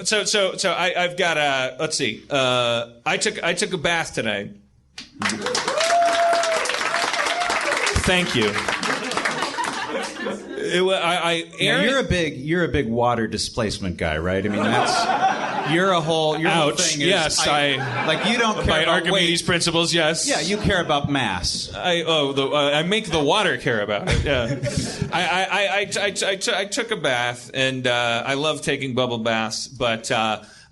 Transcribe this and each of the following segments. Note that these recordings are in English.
So I've got let's see. I took a bath today. Thank you. Aaron, you're a big water displacement guy, right? I mean, that's your whole thing is, yes, you don't care by about Archimedes' principles. Yes. Yeah, you care about mass. I make the water care about it. Yeah. I took a bath, and I love taking bubble baths, but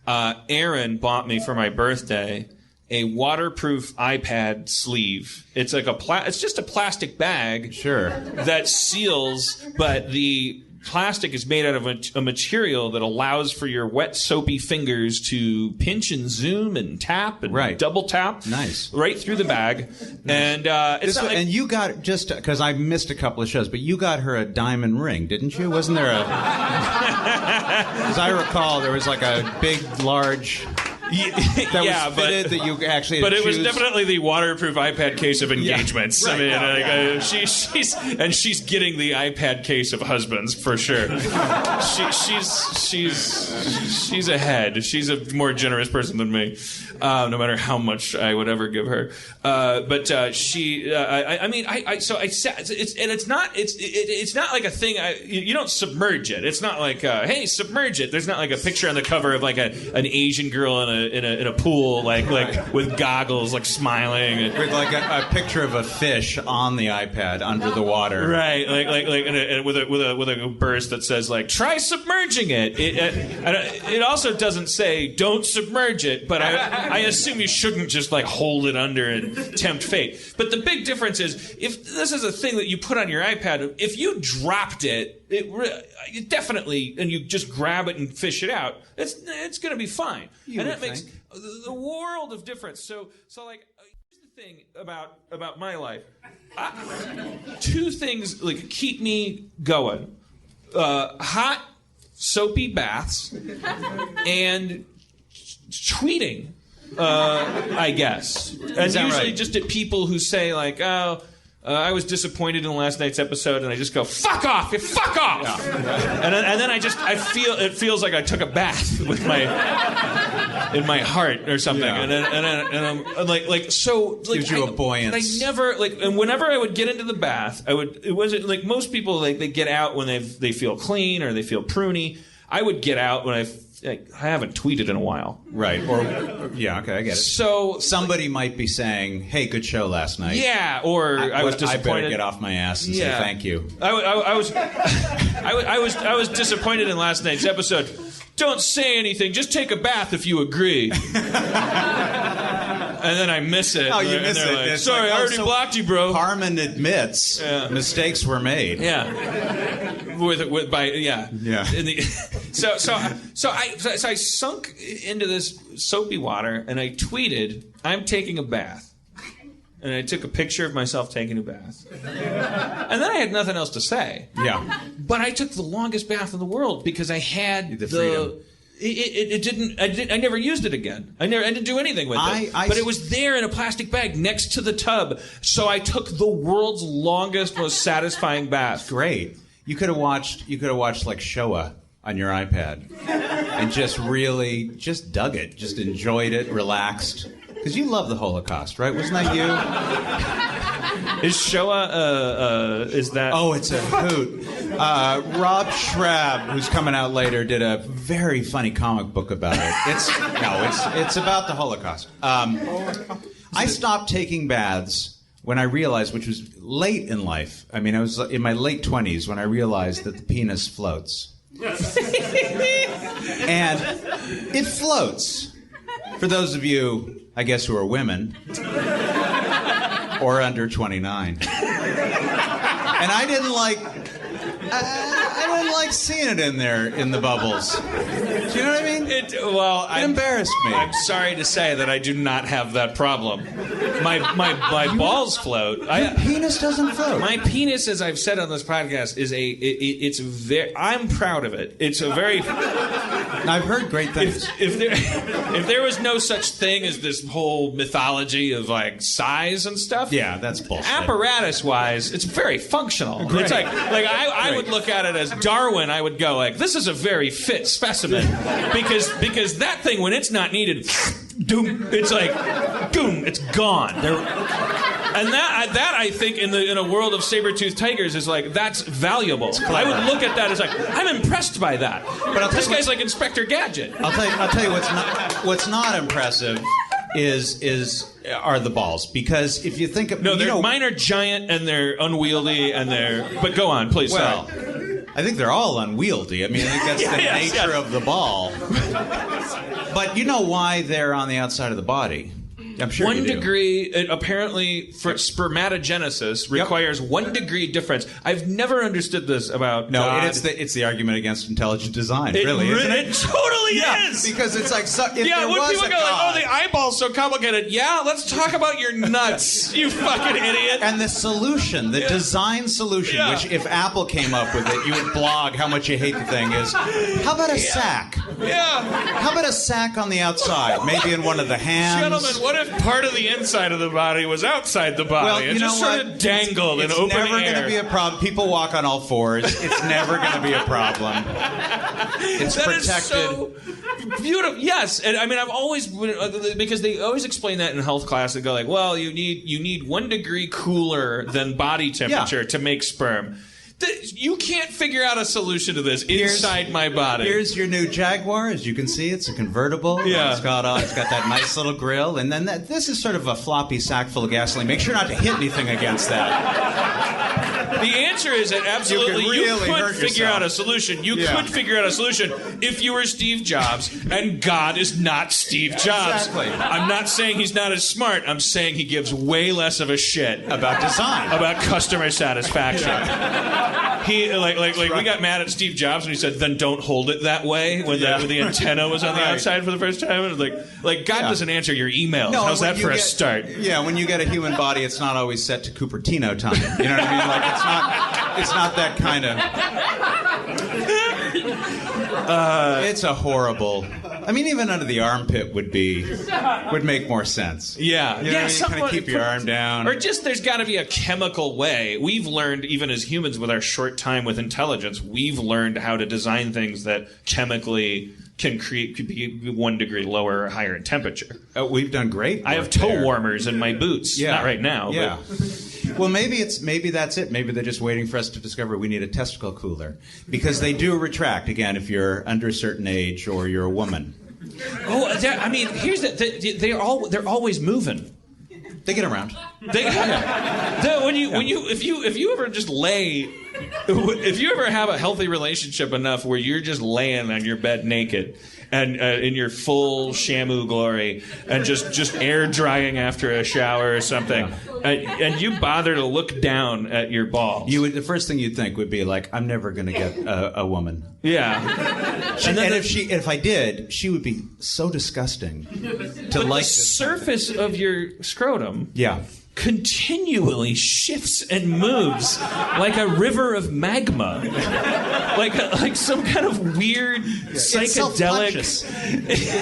Aaron bought me for my birthday a waterproof iPad sleeve. It's like it's just a plastic bag. Sure. That seals, but the plastic is made out of a material that allows for your wet, soapy fingers to pinch and zoom and tap and double tap. Nice. Right through the bag. And and you got, just because I missed a couple of shows, but you got her a diamond ring, didn't you? Wasn't there a... As I recall, there was like a big, large... that was fitted, that you actually had But it was choose. definitely the waterproof iPad case of engagements. Yeah. Right. She's getting the iPad case of husbands for sure. She's ahead. She's a more generous person than me, no matter how much I would ever give her. But it's not like a thing. You don't submerge it. It's not like hey, submerge it. There's not like a picture on the cover of like an Asian girl in a pool like with goggles, like smiling with like a picture of a fish on the iPad under the water, right? And with a burst that says like try submerging it. It also doesn't say don't submerge it, but I assume you shouldn't just like hold it under and tempt fate. But the big difference is if this is a thing that you put on your iPad, if you dropped it, it definitely, and you just grab it and fish it out, it's going to be fine. And that makes the world of difference. So like, here's the thing about my life. Two things like keep me going: hot, soapy baths, and tweeting. I guess, and usually just at people who say like, "Oh, I was disappointed in last night's episode," and I just go, "Fuck off! You fuck off!" Yeah. And then I feel it feels like I took a bath with in my heart or something, and I'm like so like gives you a buoyance. I never and whenever I would get into the bath, it wasn't like most people they get out when they feel clean or they feel pruny. I would get out when I haven't tweeted in a while. Right. Or, yeah, okay, I get it. So somebody might be saying, hey, good show last night. Yeah, or I was disappointed. I better get off my ass and say thank you. I was disappointed in last night's episode. Don't say anything. Just take a bath if you agree. And then I miss it. Oh, you miss it. Like, sorry, I already blocked you, bro. Harmon admits mistakes were made. Yeah. Yeah. So I sunk into this soapy water and I tweeted, "I'm taking a bath." And I took a picture of myself taking a bath. And then I had nothing else to say. Yeah. But I took the longest bath in the world because I had the freedom. I never used it again. I didn't do anything with it. But it was there in a plastic bag next to the tub. So I took the world's longest, most satisfying bath. Great. You could have watched like Showa on your iPad and just dug it, just enjoyed it, relaxed. Because you love the Holocaust, right? Wasn't that you? Is Showa, is that... Oh, it's a hoot. Rob Schrab, who's coming out later, did a very funny comic book about it. It's about the Holocaust. I stopped taking baths when I realized, which was late in life. I mean, I was in my late 20s when I realized that the penis floats. And it floats. For those of you, I guess, who are women or under 29. And I didn't like seeing it in there in the bubbles. Do you know what I mean? It embarrassed me. I'm sorry to say that I do not have that problem. My balls float. Your penis doesn't float. My penis, as I've said on this podcast, is it's very. I'm proud of it. It's a very. I've heard great things. If there was no such thing as this whole mythology of like size and stuff, yeah, that's bullshit. Apparatus-wise, it's very functional. Great. It's like I would look at it as Darwin, I would go like, this is a very fit specimen, because that thing, when it's not needed, doom, it's like, boom, it's gone. And that I think in a world of saber-toothed tigers is like, that's valuable. I would look at that as like, I'm impressed by that. But this guy's like Inspector Gadget. I'll tell you what's not impressive are the balls, because if you think of mine are giant and they're unwieldy but go on, please. Well, I think they're all unwieldy. I mean, I think that's the nature of the ball. But you know why they're on the outside of the body? I'm sure 1 degree, apparently, for spermatogenesis requires 1 degree difference. I've never understood this about God. And it's the argument against intelligent design, really, isn't it? It totally is! Because it's like, if there when was people a go God, like, the eyeball's so complicated. Yeah, let's talk about your nuts, you fucking idiot. And the solution, the design solution, which if Apple came up with it, you would blog how much you hate the thing, is, how about a sack? Yeah. How about a sack on the outside? Maybe in one of the hands? Gentlemen, what if part of the inside of the body was outside the body? Well, it just sort of dangled in open air. It's never going to be a problem. People walk on all fours. It's never going to be a problem. It's that protected. Is so beautiful. Yes, and I mean, I've always, because they always explain that in health class. They go like, well, you need 1 degree cooler than body temperature to make sperm. You can't figure out a solution to this inside my body. Here's your new Jaguar. As you can see, it's a convertible. Yeah. It's got that nice little grill. And then this is sort of a floppy sack full of gasoline. Make sure not to hit anything against that. The answer is that absolutely you could figure out a solution. You could figure out a solution if you were Steve Jobs, and God is not Steve Jobs. Exactly. I'm not saying he's not as smart. I'm saying he gives way less of a shit about design, about customer satisfaction. He we got mad at Steve Jobs when he said, "Then don't hold it that way." When the antenna was on the outside for the first time, and like God doesn't answer your emails. No, how's that for a start? Yeah, when you get a human body, it's not always set to Cupertino time. You know what I mean? Like it's not that kind of. It's a horrible. I mean, even under the armpit would make more sense. Yeah, you know what I mean? Kind of keep your arm down, or just there's got to be a chemical way. We've learned, even as humans, with our short time with intelligence, we've learned how to design things that chemically could be 1 degree lower or higher in temperature. We've done great. I have toe warmers in my boots. Yeah. Not right now. Yeah. But. Well, maybe that's it. Maybe they're just waiting for us to discover we need a testicle cooler, because they do retract again if you're under a certain age or you're a woman. Oh, I mean, here's they're always moving. They get around. If you ever just lay, if you ever have a healthy relationship enough where you're just laying on your bed naked and in your full shamu glory and just air drying after a shower or something, and you bother to look down at your balls, the first thing you'd think would be like, I'm never going to get a woman. Yeah. If I did, she would be so disgusting to like. The surface of your scrotum. Yeah. Continually shifts and moves like a river of magma, like some kind of weird psychedelic.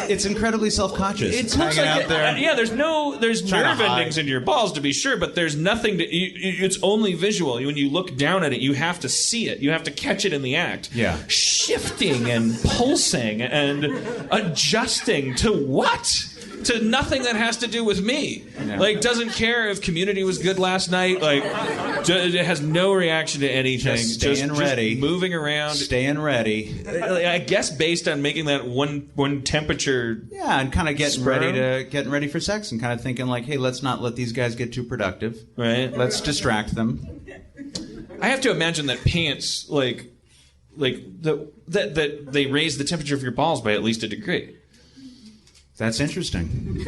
It's incredibly self-conscious. It's hanging out there. There's nerve endings in your balls, to be sure, but there's nothing to. It's only visual. When you look down at it, you have to see it. You have to catch it in the act. Yeah. Shifting and pulsing and adjusting to what? To nothing that has to do with me. Yeah. Like, doesn't care if Community was good last night. Like, it has no reaction to anything. Just staying ready. Just moving around. Staying ready. I guess based on making that one temperature. Yeah, and kind of getting ready for sex and kind of thinking like, hey, let's not let these guys get too productive. Right. Let's distract them. I have to imagine that pants that they raise the temperature of your balls by at least a degree. That's interesting.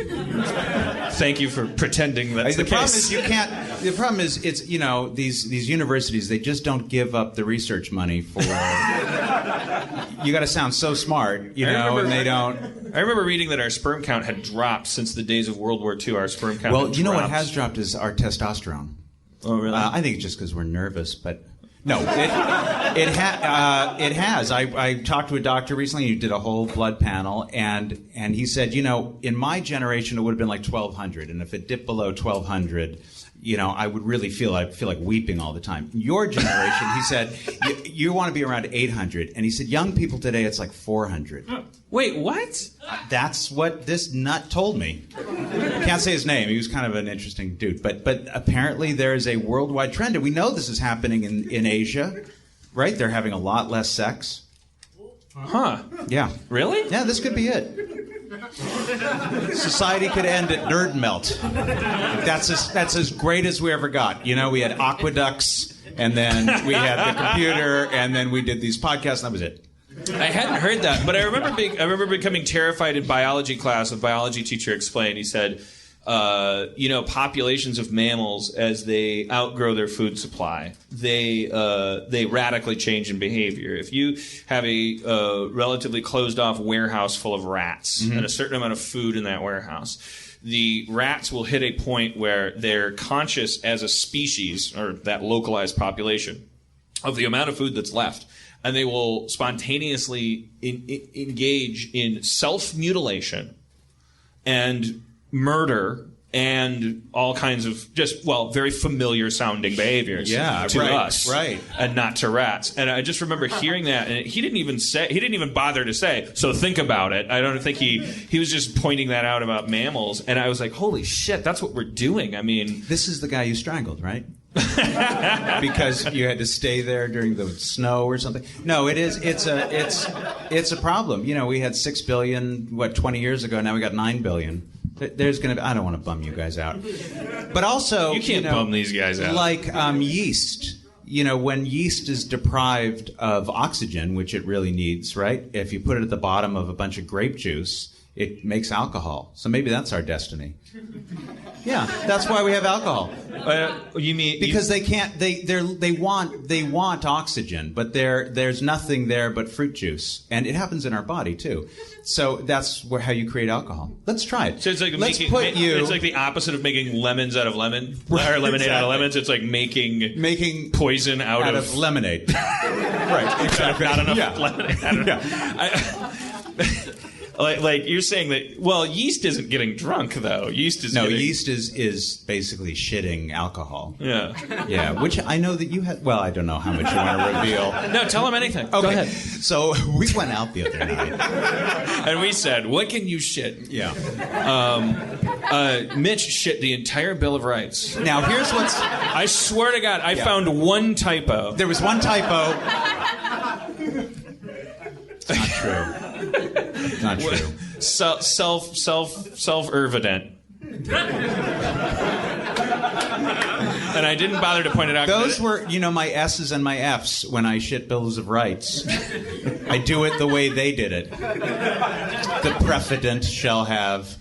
Thank you for pretending that's the case. The problem is it's these universities, they just don't give up the research money for. You got to sound so smart, and they don't. I remember reading that our sperm count had dropped since the days of World War II. Our sperm count. Well, what has dropped is our testosterone. Oh, really? I think it's just because we're nervous, but. No, it has. I talked to a doctor recently who did a whole blood panel, and he said, in my generation it would have been like 1,200, and if it dipped below 1,200, I would really feel like weeping all the time. Your generation, he said, you want to be around 800. And he said, young people today, it's like 400. Wait, what? That's what this nut told me. Can't say his name. He was kind of an interesting dude. But apparently there is a worldwide trend. And we know this is happening in Asia, right? They're having a lot less sex. Huh. Yeah. Really? Yeah, this could be it. Society could end at nerd melt. That's as great as we ever got. We had aqueducts, and then we had the computer, and then we did these podcasts, and that was it. I hadn't heard that, but I remember becoming terrified in biology class. A biology teacher explained. He said, populations of mammals, as they outgrow their food supply, they radically change in behavior. If you have a relatively closed-off warehouse full of rats and a certain amount of food in that warehouse, the rats will hit a point where they're conscious as a species, or that localized population, of the amount of food that's left. And they will spontaneously engage in self-mutilation and murder and all kinds of very familiar sounding behaviors to us, right, and not to rats. And I just remember hearing that, and he didn't even bother to say, so think about it. I don't think he was just pointing that out about mammals, and I was like, holy shit, that's what we're doing. I mean, this is the guy you strangled, right? Because you had to stay there during the snow or something. No, it's a problem. We had 6 billion 20 years ago. Now we got 9 billion. There's going to be, I don't want to bum you guys out. But also, you can't bum these guys out. Like yeast. When yeast is deprived of oxygen, which it really needs, right? If you put it at the bottom of a bunch of grape juice, it makes alcohol. So maybe that's our destiny. Yeah, that's why we have alcohol. You mean because they can't? They want oxygen, but there's nothing there but fruit juice, and it happens in our body too. So that's how you create alcohol. Let's try it. So it's like it's like the opposite of making lemons out of lemon, or lemonade out of lemons. It's like making poison out of lemonade. Right. Exactly. Not enough Yeah. lemonade. I don't know. Like you're saying that, well, yeast isn't getting drunk though. Yeast is basically shitting alcohol. Yeah. Yeah, which I know that you had. Well, I don't know how much you want to reveal. No, tell them anything. Okay. Go ahead. So we went out the other night, and we said, "What can you shit?" Yeah. Mitch shit the entire Bill of Rights. Now here's what's. I swear to God, I found one typo. There was one typo. It's not true. Not true. Self-evident. And I didn't bother to point it out. Those were, my S's and my F's when I shit bills of rights. I do it the way they did it. The precedent shall have.